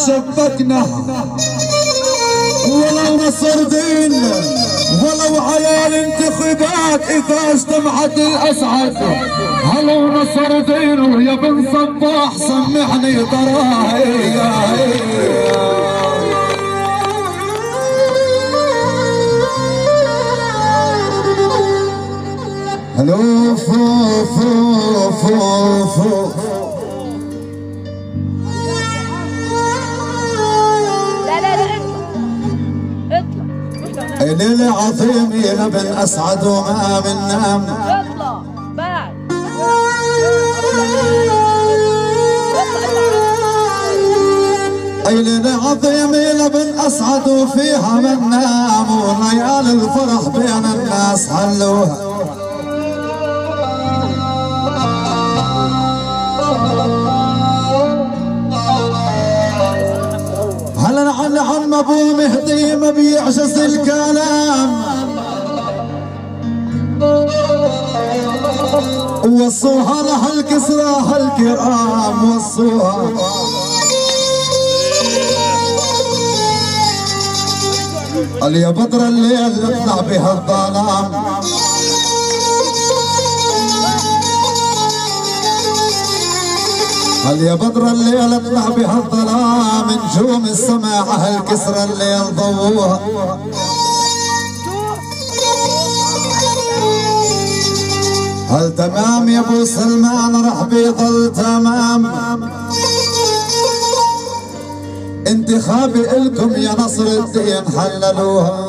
شبكناها ولو نصر دين ولو عيال انتخابات اذا اجتمعت الاسعد. هلو نصر دين ويا بن صباح سمعني تراهي. هلو فو فو فو فو الليل عظيم يا بن اسعد وما من نام. اطلع بعد الليل عظيم يا بن اسعد وفيها من نام وليال الفرح بين الناس حلوها. هلا عن عم ابو مهدي ما بيعجز الكلام وصوها لهالكسرى هالكرام وصوها. قال يا بدر الليل اطلع بها الظلام قال يا بدر الليل اطلع بها الظلام نجوم السماء هالكسرى الليل ضووها. هل تمام يا ابو سلمان راح بيضل تمام انتخابي الكم يا نصر الدين حللوها.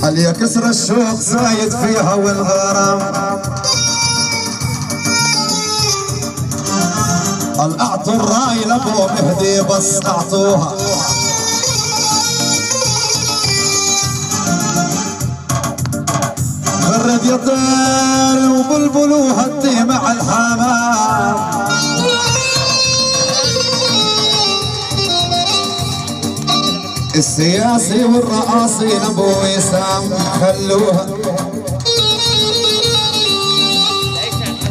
هل يا كسر الشوق زايد فيها والغرام هل اعطوا الراي لابو مهدي بس اعطوها. غرد يا طير وبلبل وهدي مع الحمام السياسي والرئاسي ابو وسام خلوها.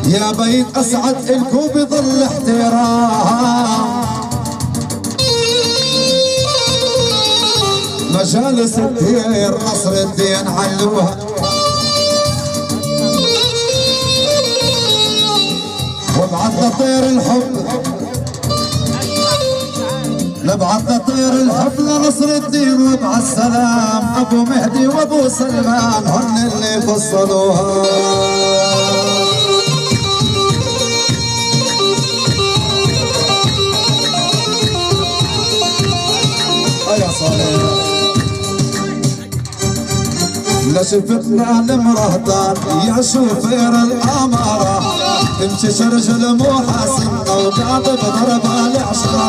يا بيت اسعد الكو بظل احترام مجالس الدير نصر الدين علوها. وابعث طير الحب نبعث طير الحب لنصر الدين وابعث سلام ابو مهدي وابو سلمان هن اللي فصلوها. يا صالح لا شفتنا المرهطان يا شوفير الاماره تمشي شرجل مو حاسمنا وقاعد بضرب العشره.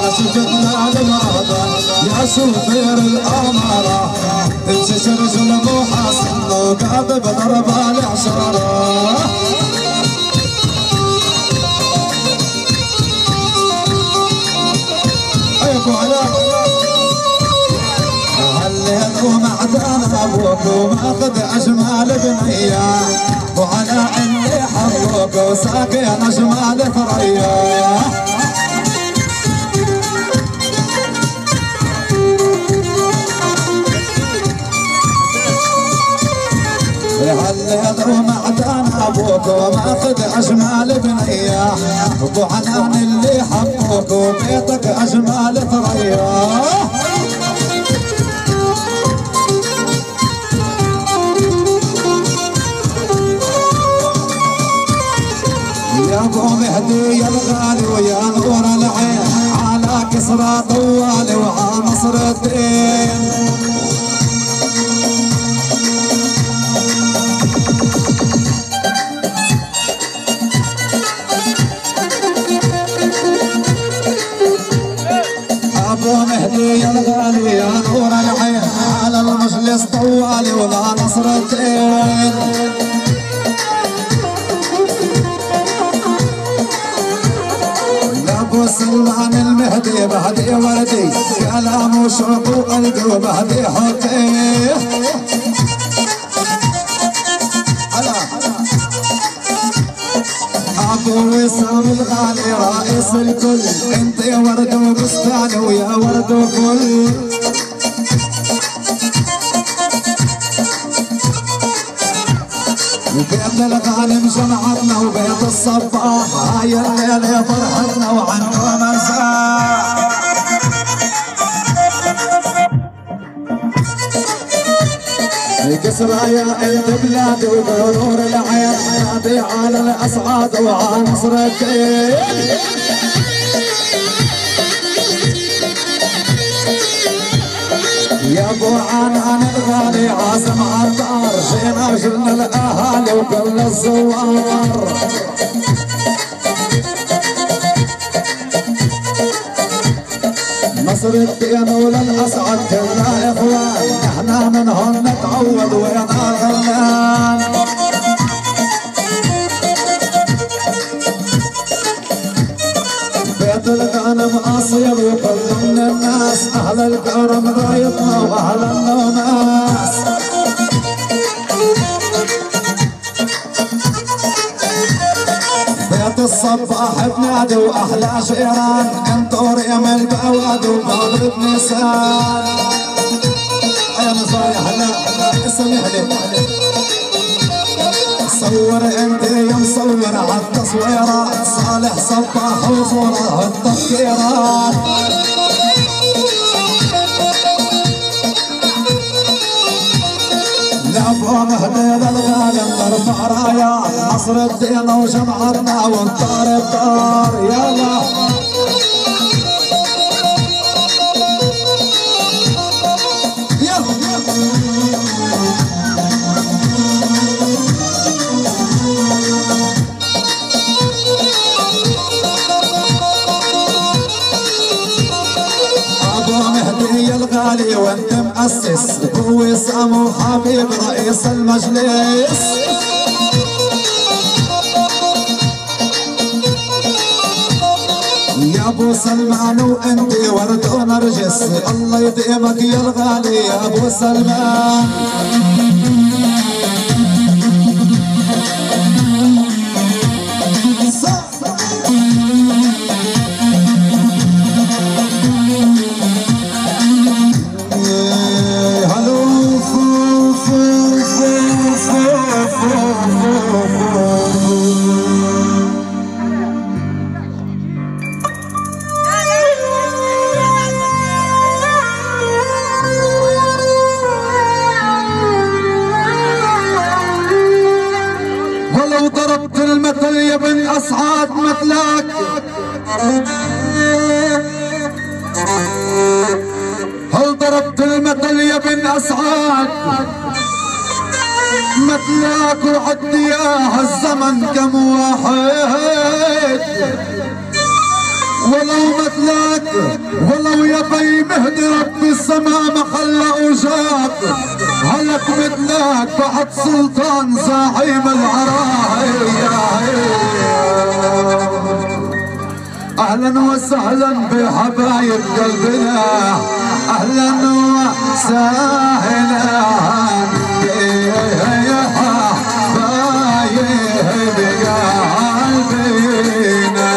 لا شفتنا المرهطان يا شوفير الاماره تمشي شرجل مو حاسمنا وقاعد بضرب العشره. يا ابو علاء هالليل ومعدان ابوك وماخذ اجمال بنيه وعلى اللي حبوك وساقين اجمال ثريا. هالليل ومعدان ابوك وماخذ اجمال بنيه ابو عنان اللي حبوك وبيتك اجمال ثريا. يا ابو مهدي يا الغالي ويا نور العين على كسرى طوالي وعلى نصر الدين. ابو مهدي يا الغالي يا نور العين على المجلس طوالي وعلى نصر الدين. ابو سلمان المهدي بهدي وردي كلام وشوق وقلبي وبهدي حطيه. وسام الغالي رئيس الكل، انت يا ورد وبستان ويا ورد وفل. وبيت الغانم جمعتنا وبيت الصباح، هاي الليلة فرحتنا وعنكم مساء. كسرى يا انت بلادي وبنور العين، نادي على الاسعاد وعلى نصر الدين. يا ابو عنان الغالي عازم عطار، جينا جلنا الاهالي وكل الزوار. نصر الدين وللاسعد كلنا اخوان، احنا منهم نتعود وين غلان. بيت الغنم اصيل وكل من الناس، اهل الكرم رايتنا واهل الناس. بيت الصباح بنادي واحلى جيران، انطر يم البواد ومغرب نيسان. يا مصاري هلا اسمح لي صور انت يا مصور عالتصويرات، صالح صباح وصوره التفكيرات. لابو مهدي الغالم نرفع رايات، نصر الدين وجمعتنا ونطار الدار. يلا الغالي وانت مؤسس، هو وسام وحبيب رئيس المجلس. يا ابو سلمان وانت ورد ونرجس، الله يديمك يا الغالي يا ابو سلمان. ولو ضربت المثل يا بن أسعاد مثلك، هل ضربت المثل يا بن أسعاد مثلك، وعد يا الزمن كم واحد. ولو مثلك ولو يا بي مهدي رب السما ما خلى وجاب، هلك مثلك بعد سلطان زعيم العرايا. اهلا وسهلا بحبايب قلبنا، اهلا وسهلا يا حبايب قلبنا.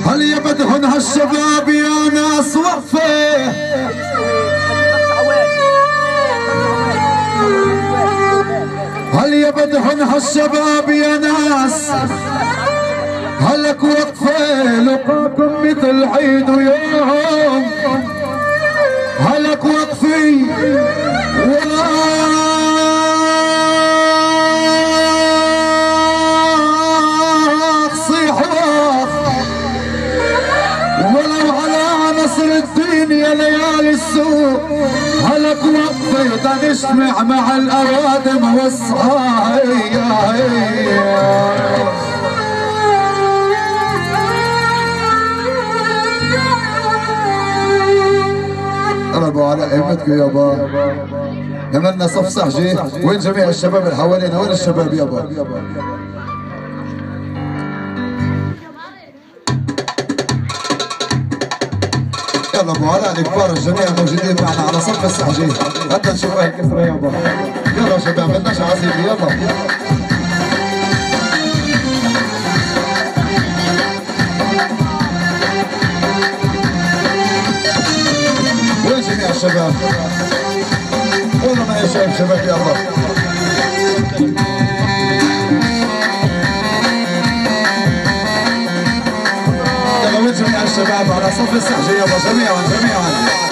هل يبدهن هالشباب يا ناس وقفه، هل يبدهن هالشباب يا ناس، هلك وقفه لقاكم مثل عيد ويوم، هلك وقفي ولا الدين يا ليالي السوق، هلك وقفه نجتمع مع الاوادم والصهايا. قربوا على قيمتكم يابا، عملنا صف صحجي. وين جميع الشباب اللي حوالينا؟ وين الشباب يابا؟ ابو علاء الكبار الجميع موجودين معنا على صف السحجين. حتى نشوف اهل كثره يابا. يلا شباب بدناش عزيمه يلا. وين جميع الشباب؟ والله ما شايف شباب يلا. يلا وين جميع الشباب على صف السحجين يابا جميعا.